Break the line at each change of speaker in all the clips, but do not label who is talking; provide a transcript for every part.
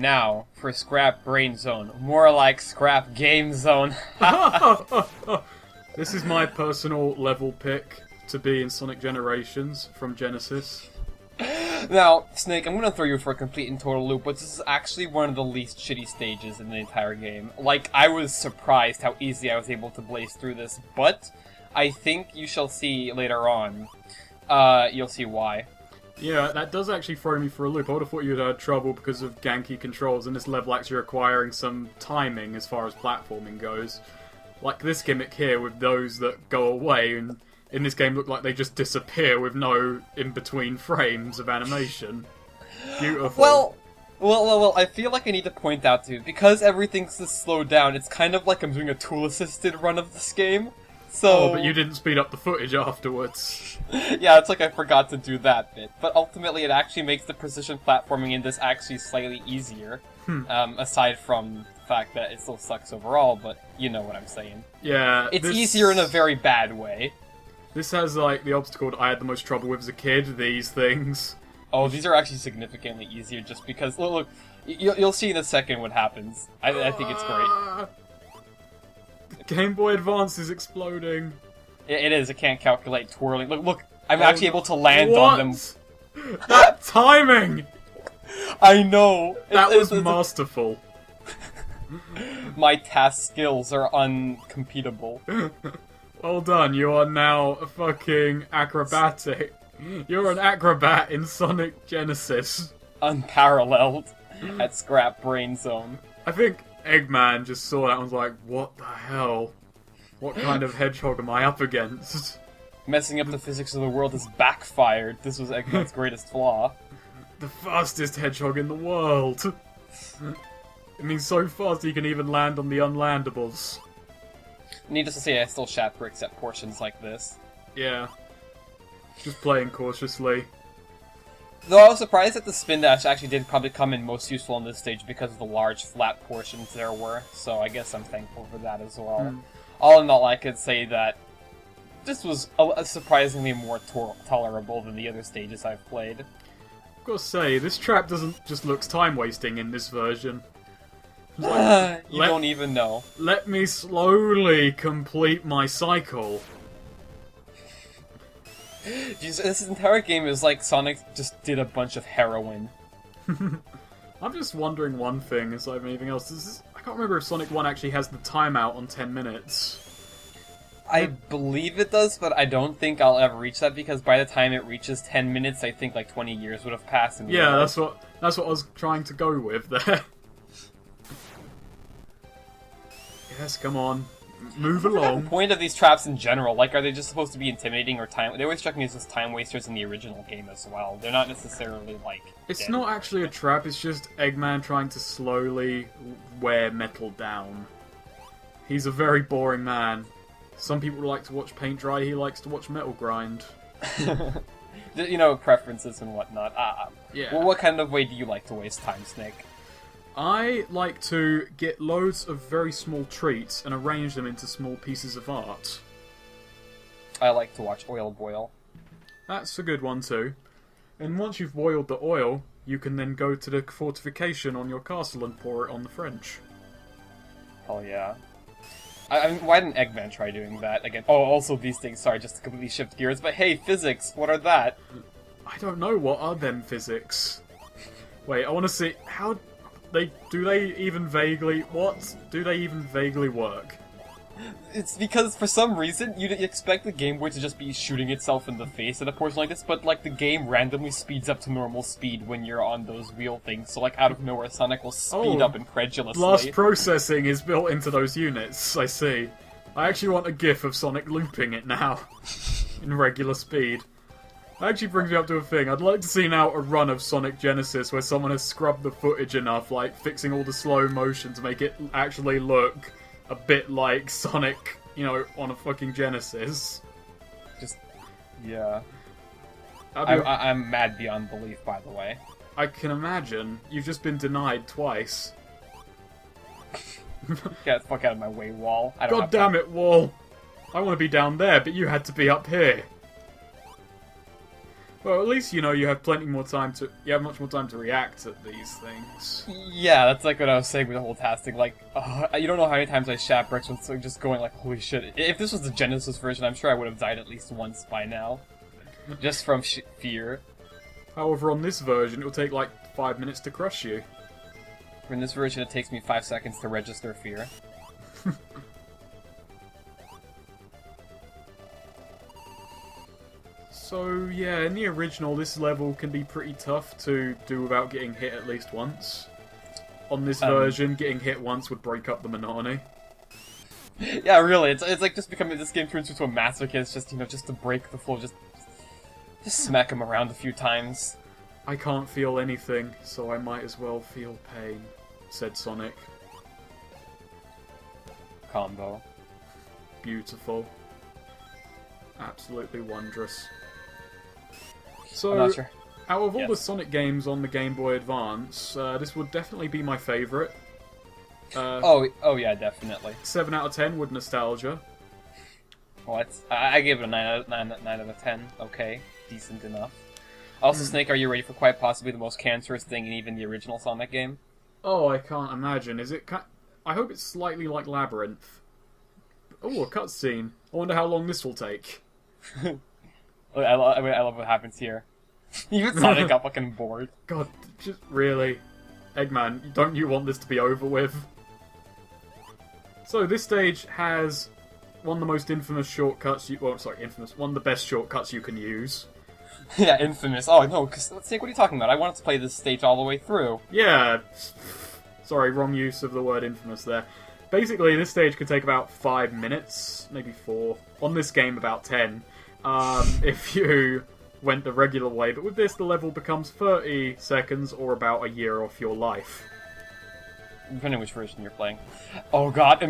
Now, for Scrap Brain Zone. More like Scrap Game Zone.
This is my personal level pick to be in Sonic Generations from Genesis.
Now, Snake, I'm gonna throw you for a complete and total loop, but this is actually one of the least shitty stages in the entire game. Like, I was surprised how easy I was able to blaze through this, but I think you shall see later on. You'll see why.
Yeah, that does actually throw me for a loop. I would have thought you'd had trouble because of ganky controls, and this level actually requiring some timing as far as platforming goes. Like this gimmick here with those that go away, and in this game look like they just disappear with no in-between frames of animation. Beautiful.
Well, I feel like I need to point out too, because everything's just slowed down, it's kind of like I'm doing a tool-assisted run of this game. So...
Oh, but you didn't speed up the footage afterwards.
Yeah, it's like I forgot to do that bit. But ultimately, it actually makes the precision platforming in this actually slightly easier. Aside from the fact that it still sucks overall, but you know what I'm saying.
Yeah,
it's easier in a very bad way.
This has, like, the obstacle that I had the most trouble with as a kid, these things.
Oh, these are actually significantly easier just because... Look, you'll see in a second what happens. I think it's great.
Game Boy Advance is exploding.
It is. It can't calculate twirling. Look. I'm actually able to land on them.
That timing!
I know.
That was masterful.
My task skills are uncompetable.
Well done. You are now fucking acrobatic. You're an acrobat in Sonic Genesis.
Unparalleled at Scrap Brain Zone.
I think Eggman just saw that and was like, what the hell? What kind of hedgehog am I up against?
Messing up the physics of the world has backfired. This was Eggman's greatest flaw.
The fastest hedgehog in the world. It means so fast he can even land on the unlandables.
Needless to say, I still shat bricks at portions like this.
Yeah. Just playing cautiously.
Though I was surprised that the spin dash actually did probably come in most useful on this stage because of the large flat portions there were, so I guess I'm thankful for that as well. All in all, I could say that this was surprisingly more tolerable than the other stages I've played.
I've got to say, this trap doesn't just looks time-wasting in this version. Like,
you don't even know.
Let me slowly complete my cycle.
Jeez, this entire game is like Sonic just did a bunch of heroin.
I'm just wondering one thing aside from anything else. I can't remember if Sonic 1 actually has the timeout on 10 minutes.
I believe it does, but I don't think I'll ever reach that because by the time it reaches 10 minutes, I think like 20 years would have passed.
Yeah, that's what I was trying to go with there. Yes, come on. Move along.
The point of these traps in general, like, are they just supposed to be intimidating or time? They always struck me as just time wasters in the original game as well. They're not necessarily like.
It's not actually a trap. It's just Eggman trying to slowly wear metal down. He's a very boring man. Some people like to watch paint dry. He likes to watch metal grind.
You know, preferences and whatnot.
Yeah.
Well, what kind of way do you like to waste time, Snake?
I like to get loads of very small treats and arrange them into small pieces of art.
I like to watch oil boil.
That's a good one too. And once you've boiled the oil, you can then go to the fortification on your castle and pour it on the French.
Hell yeah. I mean, why didn't Eggman try doing that again? Oh, also these things, sorry, just to completely shift gears, but hey, physics, what are that?
I don't know, what are them physics? Wait, I want to see, how... Do they even vaguely work?
It's because, for some reason, you'd expect the Game Boy to just be shooting itself in the face at a portion like this, but, like, the game randomly speeds up to normal speed when you're on those wheel things, so, like, out of nowhere, Sonic will speed up incredulously.
Blast processing is built into those units, I see. I actually want a gif of Sonic looping it now, in regular speed. That actually brings me up to a thing. I'd like to see now a run of Sonic Genesis where someone has scrubbed the footage enough, like fixing all the slow motion to make it actually look a bit like Sonic, you know, on a fucking Genesis.
Just, yeah. I'm mad beyond belief, by the way.
I can imagine. You've just been denied twice.
Get the fuck out of my way, Wall.
God damn it, Wall. I want to be down there, but you had to be up here. Well, at least you know you have plenty more time to. You have much more time to react at these things.
Yeah, that's like what I was saying with the whole tastic. Like, you don't know how many times I shat bricks with just going like, holy shit. If this was the Genesis version, I'm sure I would have died at least once by now. Just from fear.
However, on this version, it'll take like 5 minutes to crush you.
In this version, it takes me 5 seconds to register fear.
So, yeah, in the original, this level can be pretty tough to do without getting hit at least once. On this version, getting hit once would break up the monotony.
Yeah, really, it's like just becoming, this game turns into a masochist, just, you know, just to break the flow, just smack him around a few times.
I can't feel anything, so I might as well feel pain, said Sonic.
Combo.
Beautiful. Absolutely wondrous.
I'm
So,
not sure.
out of all
Yes.
the Sonic games on the Game Boy Advance, this would definitely be my favourite.
Oh yeah, definitely.
7 out of 10 with nostalgia.
What? I gave it a 9 out of 10. Okay, decent enough. Also, Snake, are you ready for quite possibly the most cancerous thing in even the original Sonic game?
Oh, I can't imagine. Is it? I hope it's slightly like Labyrinth. Oh, a cutscene. I wonder how long this will take.
I love what happens here. Even Sonic got fucking bored.
God, just really, Eggman, don't you want this to be over with? So this stage has one of the most infamous shortcuts. One of the best shortcuts you can use.
Yeah, infamous. Oh no, Snake, what are you talking about? I wanted to play this stage all the way through.
Yeah, sorry, wrong use of the word infamous there. Basically, this stage could take about 5 minutes, maybe 4. On this game, about 10. If you went the regular way, but with this, the level becomes 30 seconds or about a year off your life.
Depending on which version you're playing. Oh god,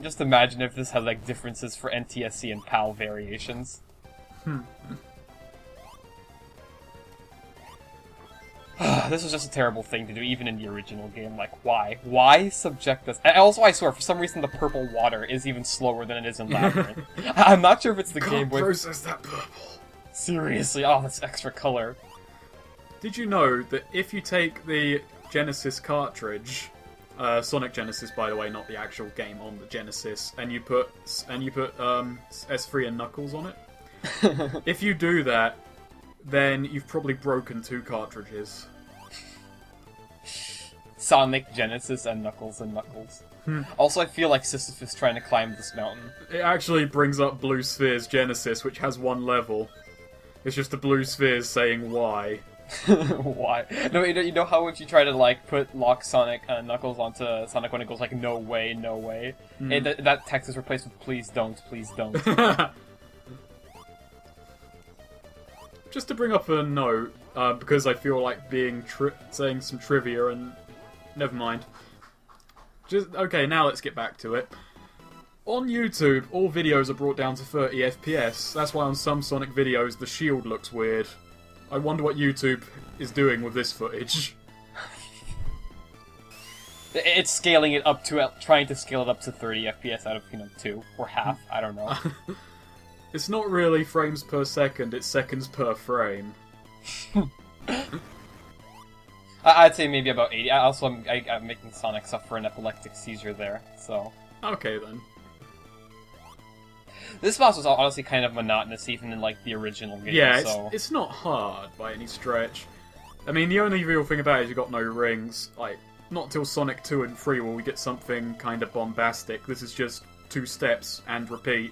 just imagine if this had like differences for NTSC and PAL variations. This was just a terrible thing to do, even in the original game. Like, why? Why subject us? And also, I swear, for some reason, the purple water is even slower than it is in Labyrinth. I'm not sure if it's the Game Boy.
Process that purple.
Seriously, oh, that's extra color.
Did you know that if you take the Genesis cartridge, Sonic Genesis, by the way, not the actual game on the Genesis, and you put S3 and Knuckles on it, if you do that, then you've probably broken 2 cartridges.
Sonic, Genesis, and Knuckles and Knuckles. Also, I feel like Sisyphus trying to climb this mountain.
It actually brings up Blue Sphere's Genesis, which has 1 level. It's just the Blue Spheres saying why.
Why? No, you know how if you try to like lock Sonic Knuckles onto Sonic when it goes like no way, no way, that text is replaced with please don't, please don't.
Just to bring up a note, because I feel like saying some trivia and never mind. Okay, now let's get back to it. On YouTube, all videos are brought down to 30 FPS. That's why on some Sonic videos the shield looks weird. I wonder what YouTube is doing with this footage.
It's scaling it up to trying to scale it up to 30 FPS out of 2 or half. I don't know.
It's not really frames per second, it's seconds per frame.
I'd say maybe about 80. I'm making Sonic suffer an epileptic seizure there, so...
Okay, then.
This boss was honestly kind of monotonous, even in, like, the original game,
Yeah,
so...
it's not hard by any stretch. I mean, the only real thing about it is you got no rings. Like, not till Sonic 2 and 3 will we get something kind of bombastic. This is just 2 steps and repeat.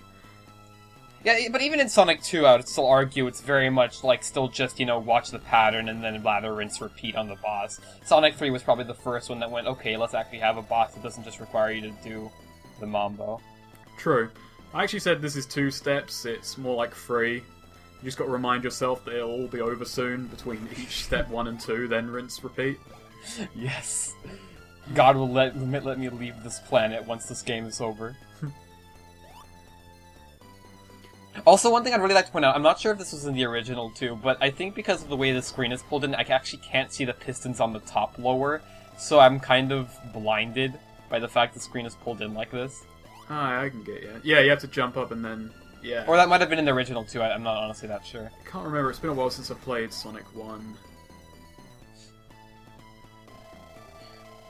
Yeah, but even in Sonic 2, I would still argue it's very much, like, still just, watch the pattern and then lather, rinse, repeat on the boss. Sonic 3 was probably the first one that went, okay, let's actually have a boss that doesn't just require you to do the mambo.
True. I actually said this is 2 steps, it's more like 3. You just got to remind yourself that it'll all be over soon between each step 1 and 2, then rinse, repeat.
Yes. God will let me leave this planet once this game is over. Also, one thing I'd really like to point out, I'm not sure if this was in the original too, but I think because of the way the screen is pulled in, I actually can't see the pistons on the top lower, so I'm kind of blinded by the fact the screen is pulled in like this.
Ah, I can get you. Yeah, you have to jump up and then Yeah.
Or that might have been in the original too, I'm not honestly that sure.
I can't remember, it's been a while since I played Sonic 1.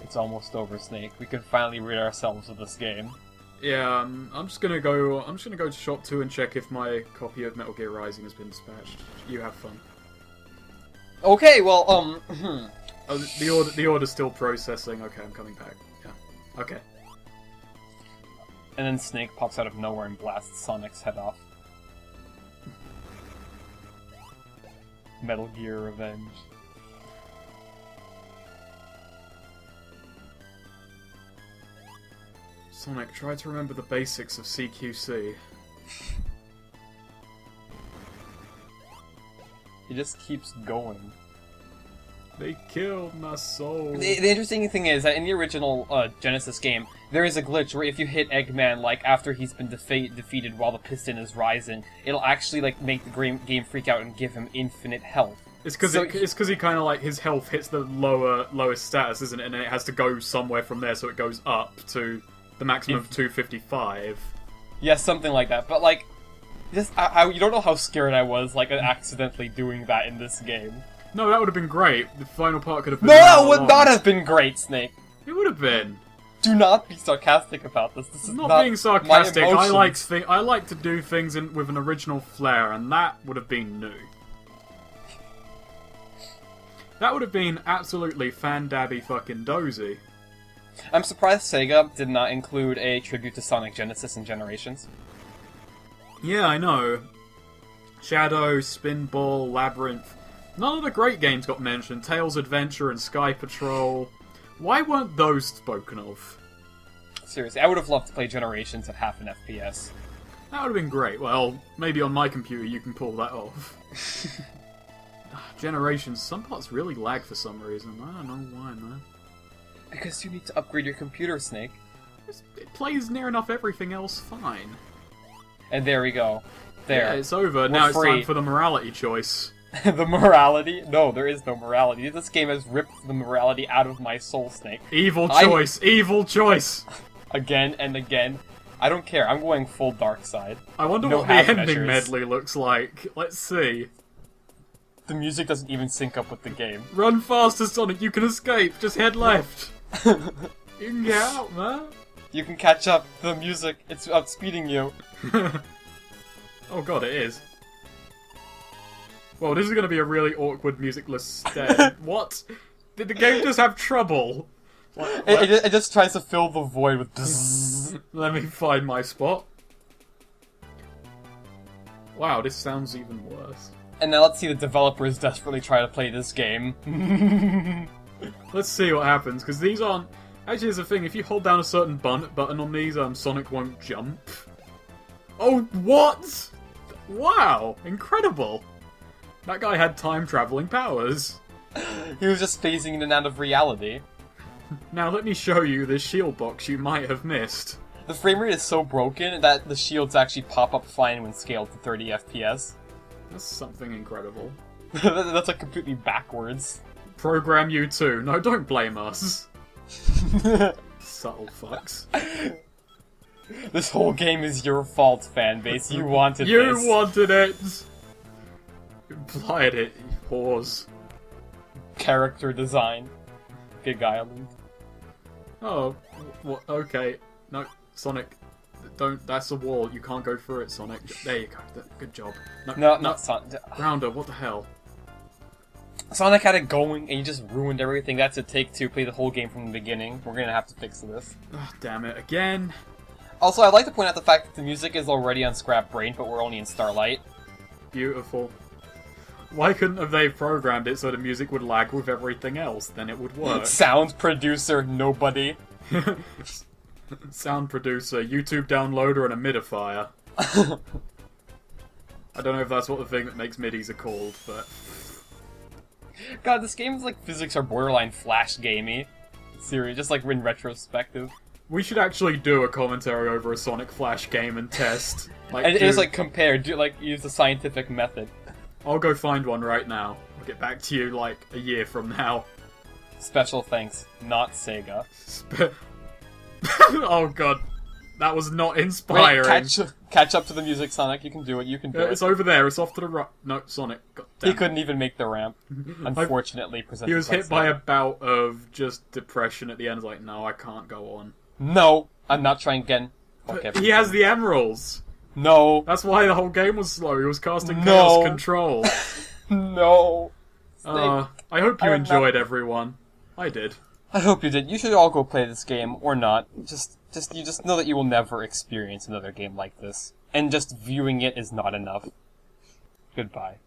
It's almost over, Snake. We can finally rid ourselves of this game.
Yeah, I'm just gonna go to Shop 2 and check if my copy of Metal Gear Rising has been dispatched. You have fun.
Okay, well,
Oh, the order's still processing. Okay, I'm coming back. Yeah. Okay.
And then Snake pops out of nowhere and blasts Sonic's head off. Metal Gear Revenge.
Sonic, try to remember the basics of CQC.
He just keeps going.
They killed my soul.
The interesting thing is that in the original Genesis game, there is a glitch where if you hit Eggman, like, after he's been defeated while the piston is rising, it'll actually, like, make the game freak out and give him infinite health.
It's because he kind of, like, his health hits the lowest status, isn't it? And then it has to go somewhere from there, so it goes up to the maximum of 255.
Yeah, something like that. But, like, just you don't know how scared I was, like, accidentally doing that in this game.
No, that would have been great. The final part could have been...
No, that would not have been great, Snake!
It would have been.
Do not be sarcastic about this. This is
not
not
being sarcastic.
my emotions.
I like to do things with an original flair, and that would have been new. That would have been absolutely fan-dabby fucking dozy.
I'm surprised Sega did not include a tribute to Sonic Genesis and Generations.
Yeah, I know. Shadow, Spinball, Labyrinth... None of the great games got mentioned. Tails Adventure and Sky Patrol. Why weren't those spoken of?
Seriously, I would have loved to play Generations at half an FPS.
That would have been great. Well, maybe on my computer you can pull that off. Generations, some parts really lag for some reason. I don't know why, man.
Because you need to upgrade your computer, Snake.
It plays near enough everything else fine.
And there we go. There.
Yeah, it's over.
We're
Now
free.
It's time for the morality choice.
The morality? No, there is no morality. This game has ripped the morality out of my soul, Snake.
Evil choice! Evil choice!
Again and again. I don't care. I'm going full dark side.
I wonder
No
what the
half
ending
measures.
medley looks like. Let's see.
The music doesn't even sync up with the game.
Run faster, Sonic. You can escape. Just head left. You can get out, man.
You can catch up. The music, it's outspeeding you.
Oh god, it is. Well, this is going to be a really awkward musicless stay. What? Did the game just have trouble?
It just tries to fill the void with bzzz.
Let me find my spot. Wow, this sounds even worse.
And now let's see the developers desperately try to play this game.
Let's see what happens, because these aren't... Actually, here's the thing, if you hold down a certain button on these, Sonic won't jump. Oh, what? Wow, incredible. That guy had time-traveling powers.
He was just phasing in and out of reality.
Now let me show you this shield box you might have missed.
The frame rate is so broken that the shields actually pop up fine when scaled to 30 FPS.
That's something incredible.
That's like completely backwards.
Program you too. No, don't blame us. Subtle fucks.
This whole game is your fault, fanbase. You wanted this.
You wanted it! Implied it, you whores.
Character design. Big Island.
Oh, what? Okay. No, Sonic, don't. That's a wall. You can't go through it, Sonic. There you go. Good job.
No, not Sonic.
Grounder, what the hell?
Sonic had it going, and you just ruined everything. That's a take-two. Play the whole game from the beginning. We're gonna have to fix this.
Oh, damn it, again.
Also, I'd like to point out the fact that the music is already on Scrap Brain, but we're only in Starlight.
Beautiful. Why couldn't have they programmed it so the music would lag with everything else? Then it would work.
Sound producer, nobody.
Sound producer, YouTube downloader, and a midifier. I don't know if that's what the thing that makes midis are called, but...
God, this game's like physics are borderline Flash gamey. Serious, just like in retrospective.
We should actually do a commentary over a Sonic Flash game and test.
And just like compare, use the scientific method.
I'll go find one right now. I'll get back to you like a year from now.
Special thanks, not Sega.
Oh god. That was not
Wait,
inspiring.
catch up to the music, Sonic. You can do it. You can do
It's
it.
over there. It's off to the right. No, Sonic. God damn
He
it.
couldn't even make the ramp. Unfortunately, presented
He was hit by a
Sonic.
bout of just depression at the end. Like, no, I can't go on.
No, I'm not trying again. Fuck
He has the emeralds.
No.
That's why the whole game was slow. He was casting
No.
Chaos Control.
No.
I hope you
I am
enjoyed, everyone. I did.
I hope you did. You should all go play this game, or not. You just know that you will never experience another game like this. And just viewing it is not enough. Goodbye.